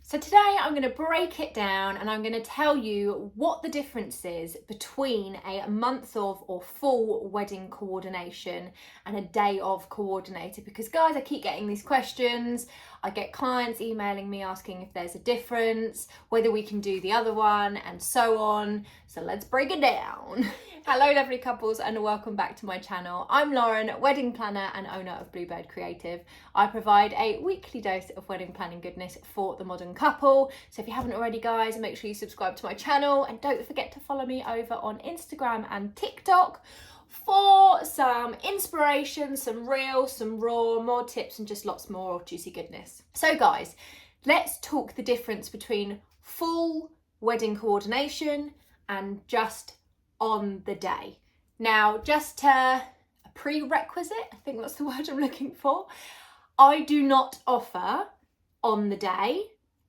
So today I'm going to break it down and I'm going to tell you what the difference is between a month of or full wedding coordination and a day of coordinator. Because guys, I keep getting these questions. I get clients emailing me asking if there's a difference, whether we can do the other one and so on. So let's break it down. Hello lovely couples and welcome back to my channel. I'm Lauren, wedding planner and owner of Bluebird Creative. I provide a weekly dose of wedding planning goodness for the modern couple. So if you haven't already guys, make sure you subscribe to my channel and don't forget to follow me over on Instagram and TikTok for some inspiration, some real, some raw, more tips and just lots more juicy goodness. So guys, let's talk the difference between full wedding coordination and just on the day. Now, just a prerequisite, I think that's the word I'm looking for. I do not offer on the day,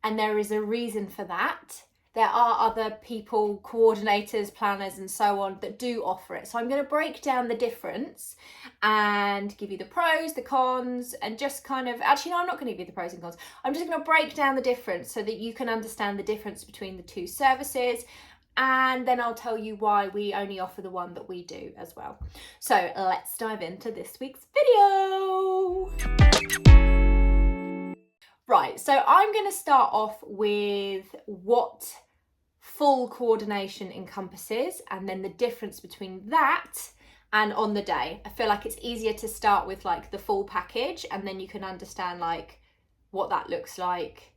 and there is a reason for that. There are other people, coordinators, planners, and so on that do offer it. So I'm going to break down the difference and give you the pros, the cons, and just kind of, actually, no, I'm not going to give you the pros and cons. I'm just going to break down the difference so that you can understand the difference between the two services. And then I'll tell you why we only offer the one that we do as well. So let's dive into this week's video. Right, so I'm going to start off with what full coordination encompasses and then the difference between that and on the day. I feel like it's easier to start with like the full package and then you can understand like what that looks like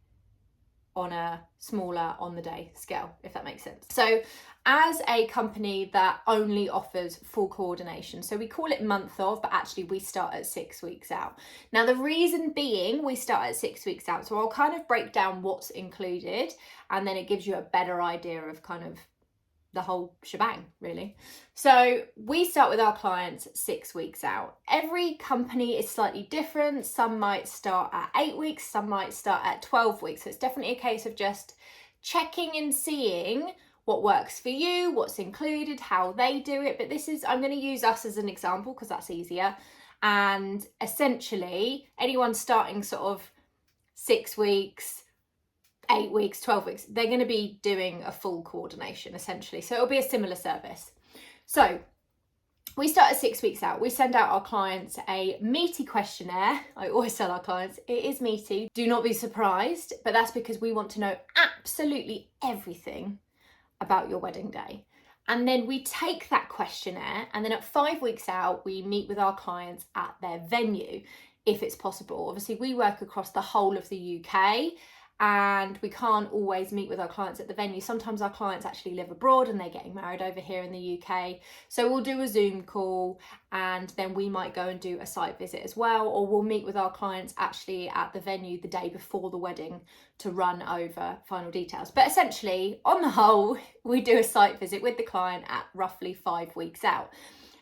on a smaller on the day scale, if that makes sense. So as a company that only offers full coordination, so we call it month of, but actually we start at 6 weeks out. Now the reason being we start at 6 weeks out, so I'll kind of break down what's included and then it gives you a better idea of kind of the whole shebang really. So we start with our clients 6 weeks out. Every company is slightly different. Some might start at 8 weeks, some might start at 12 weeks. So it's definitely a case of just checking and seeing what works for you, what's included, how they do it. But I'm going to use us as an example because that's easier. And essentially anyone starting sort of 6 weeks, 8 weeks, 12 weeks, they're going to be doing a full coordination essentially. So it'll be a similar service. So we start at 6 weeks out. We send out our clients a meaty questionnaire. I always tell our clients it is meaty. Do not be surprised, but that's because we want to know absolutely everything about your wedding day. And then we take that questionnaire and then at 5 weeks out, we meet with our clients at their venue if it's possible. Obviously, we work across the whole of the UK. And we can't always meet with our clients at the venue. Sometimes our clients actually live abroad and they're getting married over here in the UK. So we'll do a Zoom call and then we might go and do a site visit as well, or we'll meet with our clients actually at the venue the day before the wedding to run over final details. But essentially, on the whole, we do a site visit with the client at roughly 5 weeks out.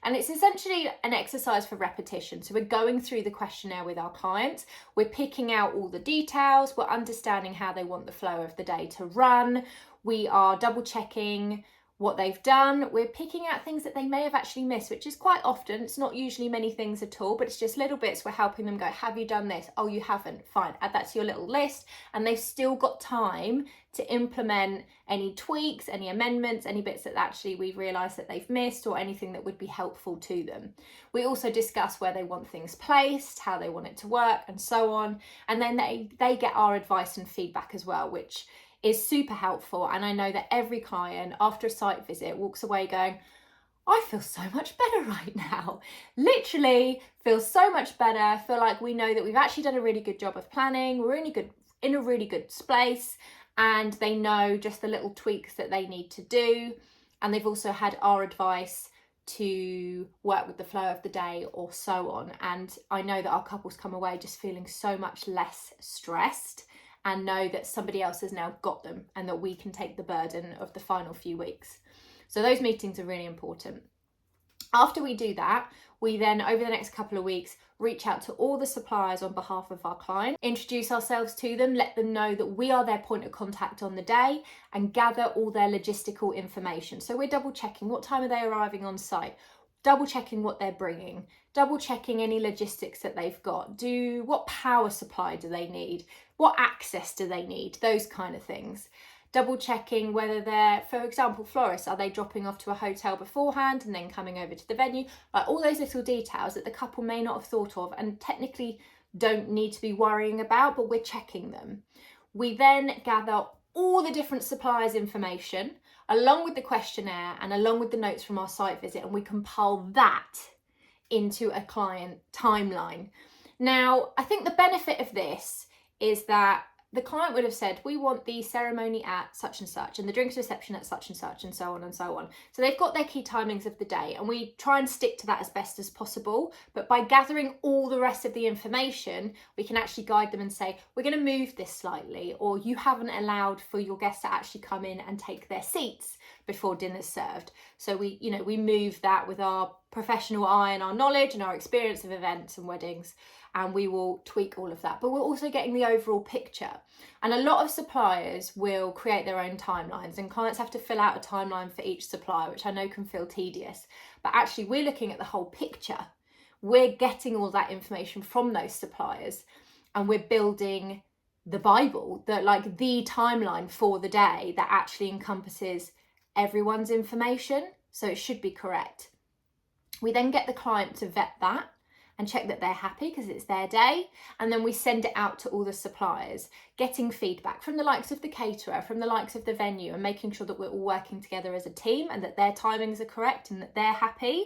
And it's essentially an exercise for repetition. So we're going through the questionnaire with our clients. We're picking out all the details. We're understanding how they want the flow of the day to run. We are double checking what they've done. We're picking out things that they may have actually missed, which is quite often. It's not usually many things at all, but it's just little bits. We're helping them go, have you done this? Oh, you haven't. Fine. Add that to your little list. And they've still got time to implement any tweaks, any amendments, any bits that actually we've realised that they've missed or anything that would be helpful to them. We also discuss where they want things placed, how they want it to work and so on. And then they get our advice and feedback as well, which is super helpful. And I know that every client after a site visit walks away going, I feel so much better right now. Literally feel so much better. I feel like we know that we've actually done a really good job of planning. We're in a really good space and they know just the little tweaks that they need to do. And they've also had our advice to work with the flow of the day or so on. And I know that our couples come away just feeling so much less stressed and know that somebody else has now got them and that we can take the burden of the final few weeks. So those meetings are really important. After we do that, we then, over the next couple of weeks, reach out to all the suppliers on behalf of our client, introduce ourselves to them, let them know that we are their point of contact on the day and gather all their logistical information. So we're double checking what time are they arriving on site, double checking what they're bringing, double checking any logistics that they've got, what power supply do they need, What access do they need? Those kind of things. Double checking whether they're, for example, florists, are they dropping off to a hotel beforehand and then coming over to the venue? Like all those little details that the couple may not have thought of and technically don't need to be worrying about, but we're checking them. We then gather all the different suppliers' information along with the questionnaire and along with the notes from our site visit, and we compile that into a client timeline. Now, I think the benefit of this is that the client would have said, we want the ceremony at such and such and the drinks reception at such and such and so on and so on. So they've got their key timings of the day and we try and stick to that as best as possible. But by gathering all the rest of the information, we can actually guide them and say, we're going to move this slightly, or you haven't allowed for your guests to actually come in and take their seats before dinner's served. So we move that with our professional eye and our knowledge and our experience of events and weddings, and we will tweak all of that. But we're also getting the overall picture. And a lot of suppliers will create their own timelines, and clients have to fill out a timeline for each supplier, which I know can feel tedious. But actually, we're looking at the whole picture. We're getting all that information from those suppliers, and we're building the Bible, the timeline for the day that actually encompasses everyone's information. So it should be correct. We then get the client to vet that and check that they're happy because it's their day. And then we send it out to all the suppliers, getting feedback from the likes of the caterer, from the likes of the venue, and making sure that we're all working together as a team and that their timings are correct and that they're happy.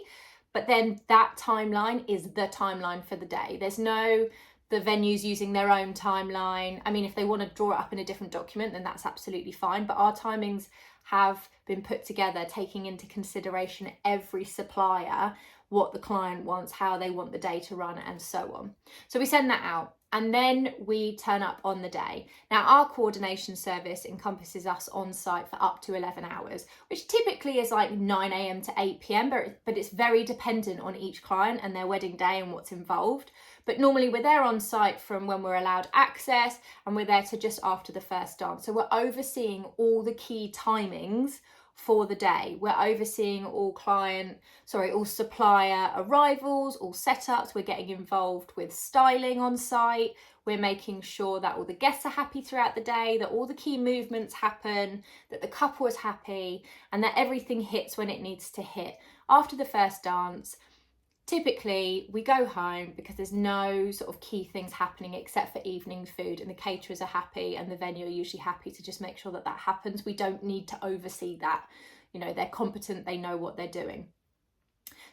But then that timeline is the timeline for the day. There's no the venues using their own timeline. I mean, if they want to draw it up in a different document, then that's absolutely fine. But our timings have been put together, taking into consideration every supplier, what the client wants, how they want the day to run, and so on. So we send that out, and then we turn up on the day. Now, our coordination service encompasses us on site for up to 11 hours, which typically is like 9 a.m. to 8 p.m, but it's very dependent on each client and their wedding day and what's involved. But normally we're there on site from when we're allowed access, and we're there to just after the first dance. So we're overseeing all the key timings for the day. We're overseeing all supplier arrivals, all setups. We're getting involved with styling on site. We're making sure that all the guests are happy throughout the day, that all the key movements happen, that the couple is happy, and that everything hits when it needs to hit. After the first dance, typically we go home because there's no sort of key things happening except for evening food, and the caterers are happy and the venue are usually happy to just make sure that happens. We don't need to oversee that. They're competent, they know what they're doing.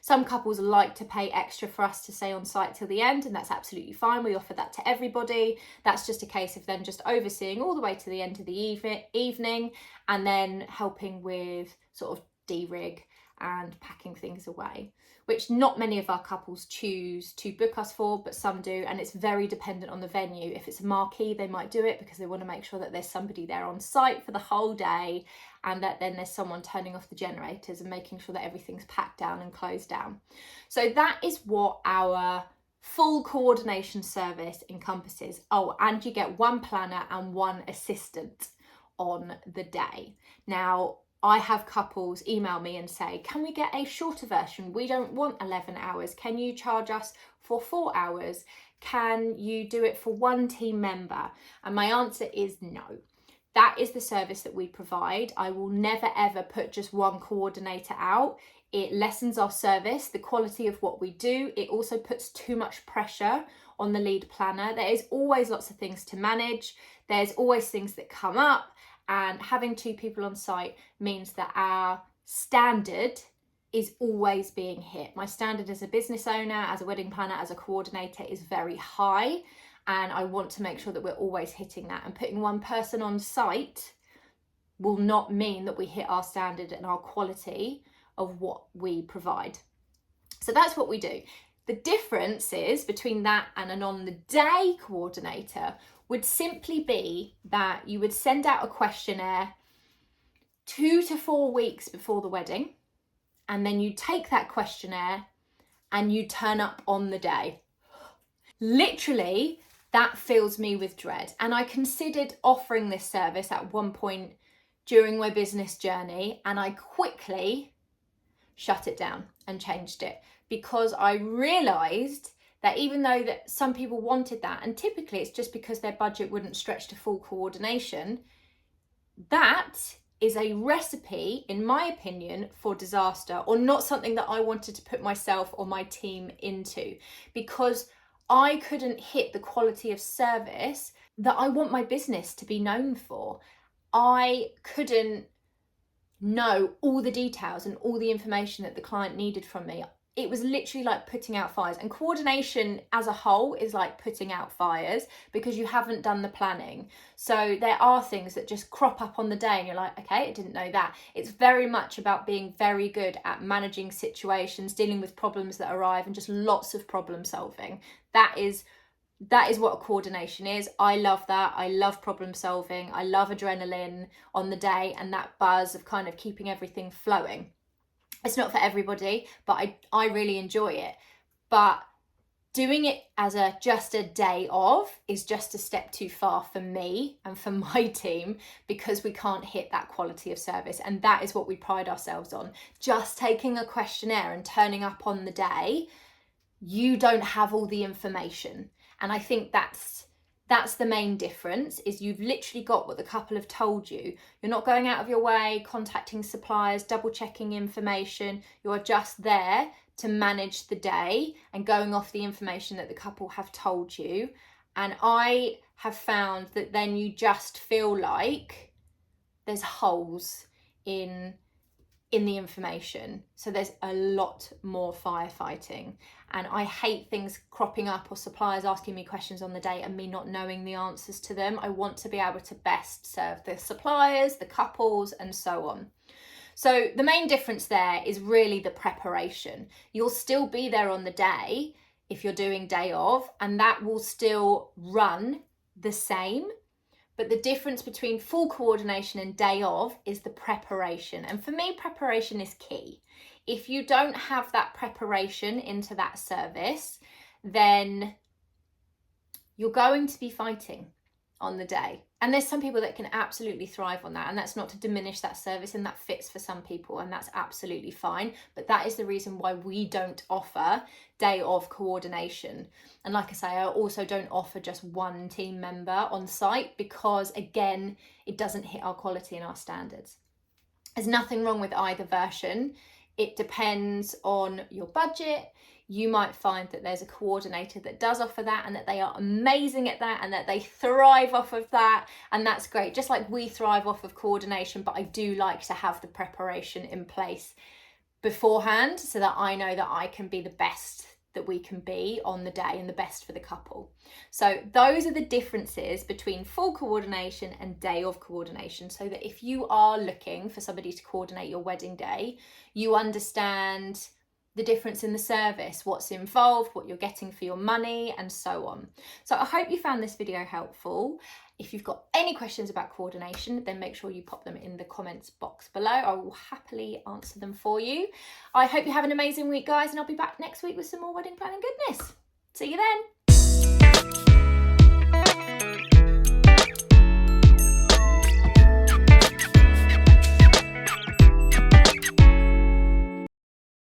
Some couples like to pay extra for us to stay on site till the end, and that's absolutely fine. We offer that to everybody. That's just a case of then just overseeing all the way to the end of the evening and then helping with sort of de-rig and packing things away, which not many of our couples choose to book us for, but some do, and it's very dependent on the venue. If it's a marquee, they might do it because they want to make sure that there's somebody there on site for the whole day, and that then there's someone turning off the generators and making sure that everything's packed down and closed down. So that is what our full coordination service encompasses. Oh, and you get one planner and one assistant on the day. Now, I have couples email me and say, can we get a shorter version? We don't want 11 hours. Can you charge us for 4 hours? Can you do it for one team member? And my answer is no. That is the service that we provide. I will never ever put just one coordinator out. It lessens our service, the quality of what we do. It also puts too much pressure on the lead planner. There is always lots of things to manage. There's always things that come up. And having 2 people on site means that our standard is always being hit. My standard as a business owner, as a wedding planner, as a coordinator is very high. And I want to make sure that we're always hitting that. And putting one person on site will not mean that we hit our standard and our quality of what we provide. So that's what we do. The difference is between that and an on-the-day coordinator would simply be that you would send out a questionnaire 2 to 4 weeks before the wedding, and then you take that questionnaire and you turn up on the day. Literally, that fills me with dread. And I considered offering this service at one point during my business journey, and I quickly shut it down and changed it because I realised that even though that some people wanted that, and typically it's just because their budget wouldn't stretch to full coordination, that is a recipe, in my opinion, for disaster, or not something that I wanted to put myself or my team into, because I couldn't hit the quality of service that I want my business to be known for. I couldn't know all the details and all the information that the client needed from me. It was literally like putting out fires, and coordination as a whole is like putting out fires because you haven't done the planning. So there are things that just crop up on the day and you're like, okay, I didn't know that. It's very much about being very good at managing situations, dealing with problems that arrive, and just lots of problem solving. That is what a coordination is. I love that. I love problem solving. I love adrenaline on the day and that buzz of kind of keeping everything flowing. It's not for everybody, but I really enjoy it. But doing it as just a day of is just a step too far for me and for my team, because we can't hit that quality of service. And that is what we pride ourselves on. Just taking a questionnaire and turning up on the day, you don't have all the information. And I think that's the main difference, is you've literally got what the couple have told you. You're not going out of your way, contacting suppliers, double checking information. You're just there to manage the day and going off the information that the couple have told you. And I have found that then you just feel like there's holes in the information. So there's a lot more firefighting, and I hate things cropping up or suppliers asking me questions on the day and me not knowing the answers to them. I want to be able to best serve the suppliers, the couples, and so on. So the main difference there is really the preparation. You'll still be there on the day if you're doing day of, and that will still run the same. But the difference between full coordination and day of is the preparation. And for me, preparation is key. If you don't have that preparation into that service, then you're going to be fighting on the day. And there's some people that can absolutely thrive on that, and that's not to diminish that service, and that fits for some people, and that's absolutely fine. But that is the reason why we don't offer day of coordination. And like I say, I also don't offer just one team member on site, because again, it doesn't hit our quality and our standards. There's nothing wrong with either version. It depends on your budget. You might find that there's a coordinator that does offer that, and that they are amazing at that, and that they thrive off of that, and that's great. Just like we thrive off of coordination, but I do like to have the preparation in place beforehand so that I know that I can be the best that we can be on the day and the best for the couple. So those are the differences between full coordination and day of coordination, so that if you are looking for somebody to coordinate your wedding day, you understand the difference in the service, what's involved, what you're getting for your money, and so on. So I hope you found this video helpful. If you've got any questions about coordination, then make sure you pop them in the comments box below. I will happily answer them for you. I hope you have an amazing week, guys, and I'll be back next week with some more wedding planning goodness. See you then.